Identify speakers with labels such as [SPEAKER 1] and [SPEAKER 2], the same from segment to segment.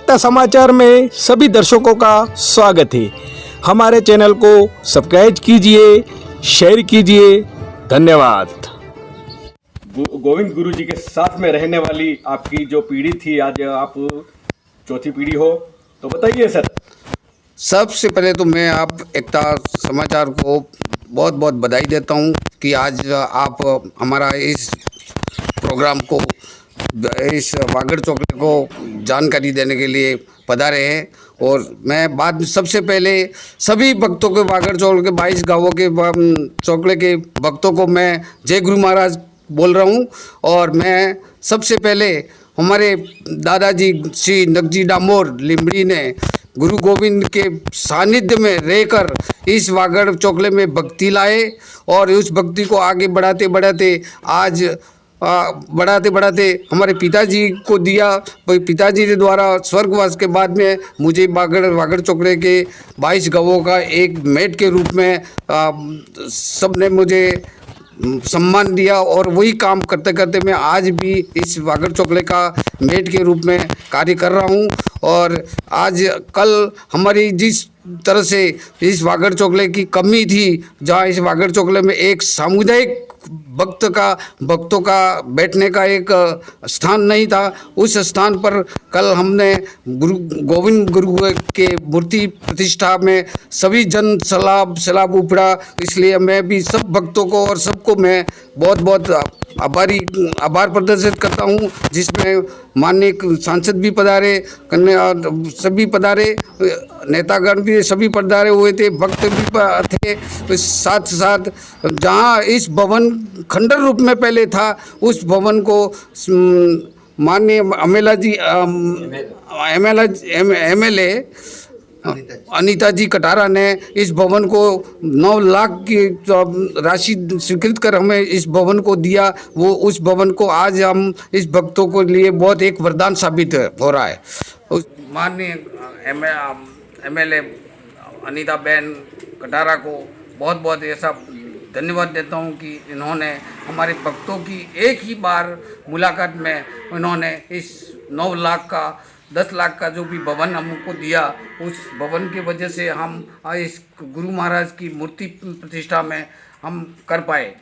[SPEAKER 1] वार्ता समाचार में सभी दर्शकों का स्वागत है। हमारे चैनल को सब्सक्राइब कीजिए, शेयर कीजिए। धन्यवाद। गोविंद गुरु जी के साथ में रहने वाली आपकी जो पीढ़ी थी, आज आप चौथी पीढ़ी हो, तो बताइए सर।
[SPEAKER 2] सबसे पहले तो मैं आप एकता समाचार को बहुत बहुत बधाई देता हूं कि आज आप हमारा इस प्रोग्राम को, इस वागड़ चौकले को जानकारी देने के लिए पधारे हैं। और मैं बाद में सबसे पहले सभी भक्तों के, वागड़ चौकले के 22 गांवों के चौकले के भक्तों को मैं जय गुरु महाराज बोल रहा हूं। और मैं सबसे पहले हमारे दादाजी श्री नगजी डामोर लिमड़ी ने गुरु गोविंद के सानिध्य में रहकर इस वागड़ चौकले में भक्ति लाए और उस भक्ति को आगे बढ़ाते बढ़ाते आज बढ़ाते हमारे पिताजी को दिया। पिताजी के द्वारा स्वर्गवास के बाद में मुझे वागड़ चौकले के 22 गांवों का एक मेट के रूप में सबने मुझे सम्मान दिया। और वही काम करते करते मैं आज भी इस वागड़ चौकले का मेट के रूप में कार्य कर रहा हूं। और आज कल हमारी जिस तरह से इस वागड़ चौकले की कमी थी, जहां इस वागड़ चौकले में एक सामुदायिक भक्तों का बैठने का एक स्थान नहीं था, उस स्थान पर कल हमने गोविंद गुरु के मूर्ति प्रतिष्ठा में सभी जन सलाब उपड़ा। इसलिए मैं भी सब भक्तों को और सबको मैं बहुत बहुत आभार प्रदर्शित करता हूं, जिसमें माननीय सांसद भी पधारे, सभी पधारे, नेतागण भी सभी पधारे हुए थे, भक्त भी थे। साथ साथ जहां इस भवन खंडर रूप में पहले था, उस भवन को माननीय एमएलए अनीता जी कटारा ने इस भवन को 9 लाख की राशि स्वीकृत कर हमें इस भवन को दिया। वो उस भवन को आज हम इस भक्तों को लिए बहुत एक वरदान साबित हो रहा है। माननीय एमएलए अनीता बहन कटारा को बहुत बहुत ऐसा धन्यवाद देता हूं कि इन्होंने हमारे भक्तों की एक ही बार मुलाकात में इन्होंने इस 9 लाख का 10 लाख का जो भी भवन हमको दिया, उस भवन की वजह से हम इस गुरु महाराज की मूर्ति प्रतिष्ठा में हम कर पाए।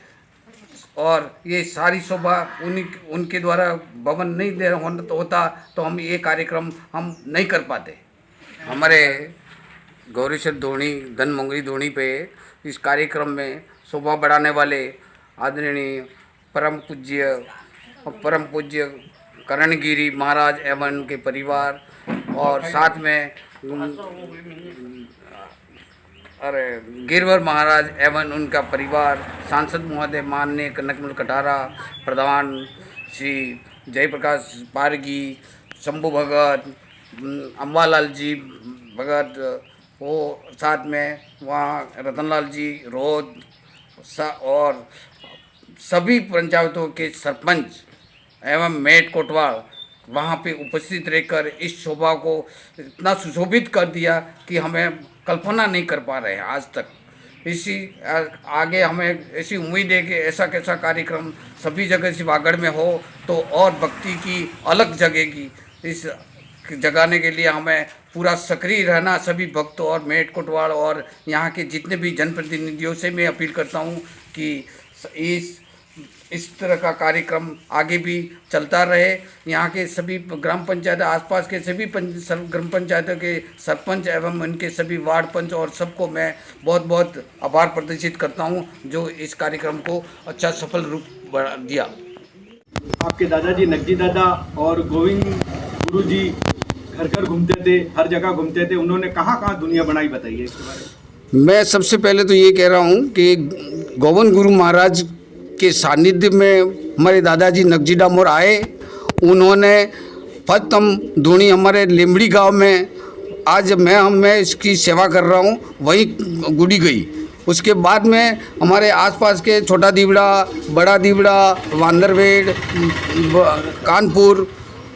[SPEAKER 2] और ये सारी शोभा उनके द्वारा भवन नहीं दे होता तो हम ये कार्यक्रम हम नहीं कर पाते। हमारे गौरीशर धोनी धनमंगरी धोनी पे इस कार्यक्रम में शोभा बढ़ाने वाले आदरणीय परम पूज्य करणगिरी महाराज एवं उनके परिवार, और साथ में गिरवर महाराज एवं उनका परिवार, सांसद महोदय माननीय कनकमल कटारा, प्रधान श्री जयप्रकाश पारगी, शंभू भगत, अम्बालाल जी भगत, वो साथ में वहाँ रतनलाल जी रोज और सभी पंचायतों के सरपंच एवं मेट कोटवाल वहाँ पे उपस्थित रहकर इस शोभा को इतना सुशोभित कर दिया कि हमें कल्पना नहीं कर पा रहे हैं आज तक। इसी आगे हमें ऐसी उम्मीद है कि ऐसा कैसा कार्यक्रम सभी जगह से वागड़ में हो तो और भक्ति की अलग जगेगी। इस जगाने के लिए हमें पूरा सक्रिय रहना, सभी भक्तों और मेट कोटवाल और यहाँ के जितने भी जनप्रतिनिधियों से मैं अपील करता हूँ कि इस तरह का कार्यक्रम आगे भी चलता रहे। यहाँ के सभी ग्राम पंचायत, आसपास के सभी ग्राम पंचायतों के सरपंच एवं उनके सभी वार्ड पंच और सबको मैं बहुत बहुत आभार प्रदर्शित करता हूँ जो इस कार्यक्रम को अच्छा सफल रूप दिया।
[SPEAKER 1] आपके दादाजी नगजी दादा और गोविंद गुरु जी घर घर घूमते थे, हर जगह घूमते थे, उन्होंने कहाँ दुनिया बनाई, बताइए इसके बारे में।
[SPEAKER 2] मैं सबसे पहले तो ये कह रहा हूँ कि गोविंद गुरु महाराज के सानिध्य में हमारे दादाजी नगजी डामोर आए। उन्होंने फतम धोनी हमारे लिमड़ी गांव में, आज मैं इसकी सेवा कर रहा हूँ, वही गुड़ी गई। उसके बाद में हमारे आसपास के छोटा दीवड़ा, बड़ा दीवड़ा, वांदरवेड़, कानपुर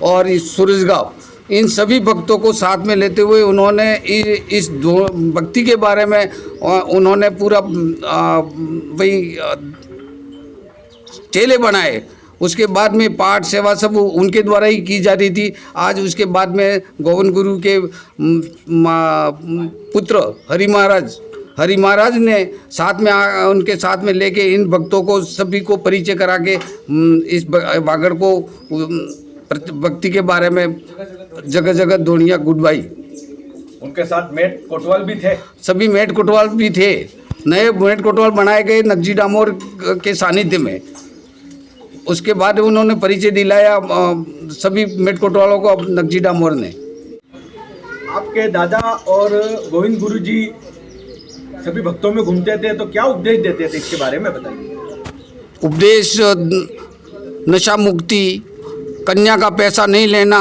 [SPEAKER 2] और सूरजगांव, इन सभी भक्तों को साथ में लेते हुए उन्होंने इस भक्ति के बारे में उन्होंने पूरा वही चेले बनाए उसके बाद में पाठ सेवा सब उनके द्वारा ही की जा रही थी। आज उसके बाद में गोविंद गुरु के पुत्र हरि महाराज ने साथ में उनके साथ में लेके इन भक्तों को सभी को परिचय करा के इस वागड़ को भक्ति के बारे में जगह जगह दुनिया गुडवाई।
[SPEAKER 1] उनके साथ मेट कोटवाल भी थे।
[SPEAKER 2] सभी मेट कोटवाल भी थे। नए मेट कोटवाल बनाए गए नकजी डामोर के सानिध्य में। उसके बाद उन्होंने परिचय दिलाया सभी मेट कोटवालों को नकजी डामोर ने।
[SPEAKER 1] आपके दादा और गोविंद गुरु जी सभी भक्तों में घूमते थे, तो क्या उपदेश देते थे, इसके बारे में बताइए।
[SPEAKER 2] उपदेश नशा मुक्ति, कन्या का पैसा नहीं लेना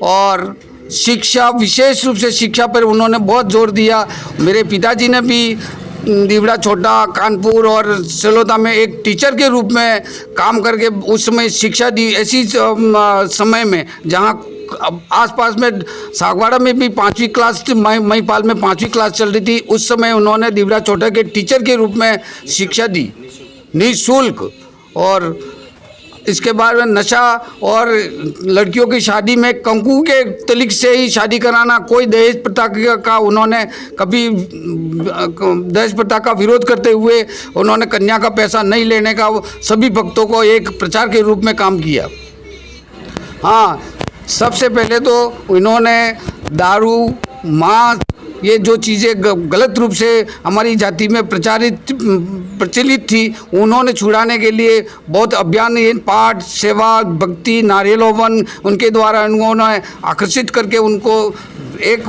[SPEAKER 2] और शिक्षा, विशेष रूप से शिक्षा पर उन्होंने बहुत जोर दिया। मेरे पिताजी ने भी दीवड़ा छोटा, कानपुर और सलोदा में एक टीचर के रूप में काम करके उस समय शिक्षा दी। ऐसी समय में जहाँ आसपास में सागवाड़ा में भी 5वीं क्लास, महिपाल में 5वीं क्लास चल रही थी, उस समय उन्होंने दीवड़ा छोटा के टीचर के रूप में शिक्षा दी निःशुल्क। और इसके बाद में नशा और लड़कियों की शादी में कंकु के तलिक से ही शादी कराना, कोई दहेज प्रथा का उन्होंने कभी दहेज प्रथा का विरोध करते हुए उन्होंने कन्या का पैसा नहीं लेने का सभी भक्तों को एक प्रचार के रूप में काम किया। हाँ, सबसे पहले तो इन्होंने दारू, मांस, ये जो चीज़ें गलत रूप से हमारी जाति में प्रचलित थी, उन्होंने छुड़ाने के लिए बहुत अभियान, पाठ सेवा, भक्ति, नारियल हवन उनके द्वारा उन्होंने आकर्षित करके उनको एक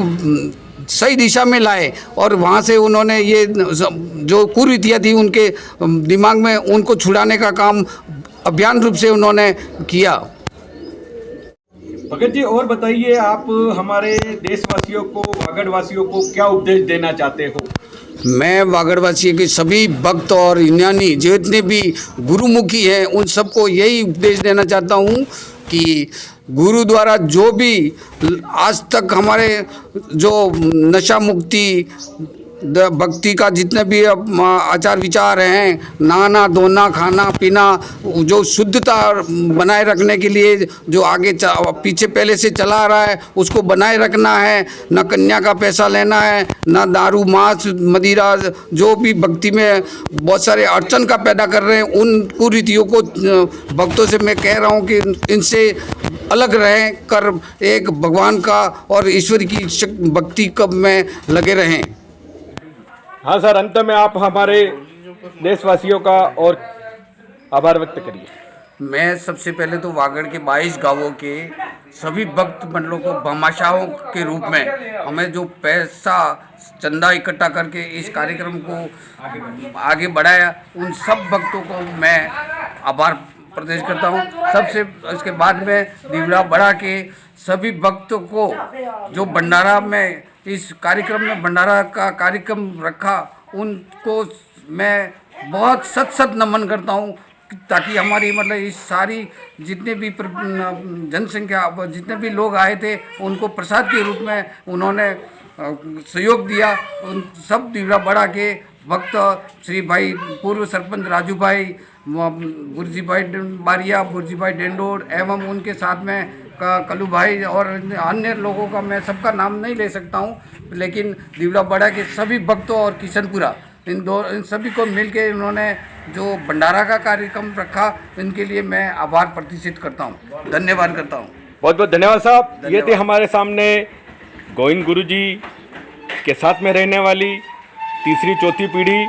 [SPEAKER 2] सही दिशा में लाए। और वहाँ से उन्होंने ये जो कुरीतियाँ थी उनके दिमाग में, उनको छुड़ाने का काम अभियान रूप से उन्होंने किया।
[SPEAKER 1] भगत जी, और बताइए, आप हमारे देशवासियों को, वागड़वासियों को क्या उपदेश देना चाहते हो।
[SPEAKER 2] मैं वागड़वासी के सभी भक्त और ज्ञानी जितने भी गुरुमुखी हैं उन सबको यही उपदेश देना चाहता हूँ कि गुरु द्वारा जो भी आज तक हमारे जो नशा मुक्ति, भक्ति का जितने भी आचार विचार हैं, नहाना धोना, खाना पीना, जो शुद्धता बनाए रखने के लिए जो आगे पीछे पहले से चला आ रहा है उसको बनाए रखना है। न कन्या का पैसा लेना है, न दारू, मांस, मदिरा, जो भी भक्ति में बहुत सारे अड़चन का पैदा कर रहे हैं, उन कुरीतियों को भक्तों से मैं कह रहा हूँ कि इनसे अलग रहें कर एक भगवान का और ईश्वर की भक्ति कब में लगे रहें।
[SPEAKER 1] हाँ सर, अंत में आप हमारे देशवासियों का और आभार व्यक्त करिए।
[SPEAKER 2] मैं सबसे पहले तो वागड़ के 22 गांवों के सभी भक्त मंडलों को भामाशाहों के रूप में हमें जो पैसा चंदा इकट्ठा करके इस कार्यक्रम को आगे बढ़ाया, उन सब भक्तों को मैं आभार प्रदेश करता हूँ। सबसे इसके बाद में दीवड़ा बढ़ा के सभी भक्तों को जो भंडारा में इस कार्यक्रम में भंडारा का कार्यक्रम रखा, उनको मैं बहुत सत नमन करता हूँ, ताकि हमारी मतलब इस सारी जितने भी जनसंख्या, जितने भी लोग आए थे, उनको प्रसाद के रूप में उन्होंने सहयोग दिया। उन सब दीवड़ा बढ़ा के भक्त श्री भाई पूर्व सरपंच राजू भाई, बुर्जी भाई बारिया, बुर्जी भाई डेंडोर एवं उनके साथ में कलू भाई और अन्य लोगों का मैं सबका नाम नहीं ले सकता हूं, लेकिन दीवड़ा बड़ा के सभी भक्तों और किशनपुरा इन सभी को मिलके उन्होंने जो भंडारा का कार्यक्रम रखा, इनके लिए मैं आभार प्रतिष्ठित करता हूं, धन्यवाद करता हूं।
[SPEAKER 1] बहुत बहुत धन्यवाद साहब। ये थे हमारे सामने गोविंद गुरु जी के साथ में रहने वाली तीसरी चौथी पीढ़ी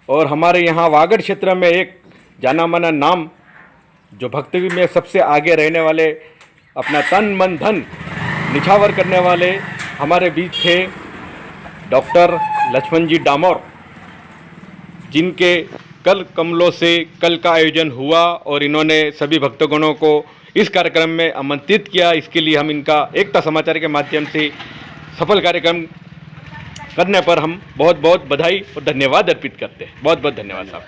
[SPEAKER 1] और हमारे यहाँ वागड़ क्षेत्र में एक जाना माना नाम, जो भक्ति में सबसे आगे रहने वाले, अपना तन मन धन निछावर करने वाले हमारे बीच थे डॉक्टर लक्ष्मण जी डामोर, जिनके कल कमलों से कल का आयोजन हुआ और इन्होंने सभी भक्तगणों को इस कार्यक्रम में आमंत्रित किया। इसके लिए हम इनका एकता समाचार के माध्यम से सफल कार्यक्रम करने पर हम बहुत बहुत बधाई और धन्यवाद अर्पित करते हैं। बहुत बहुत धन्यवाद साहब।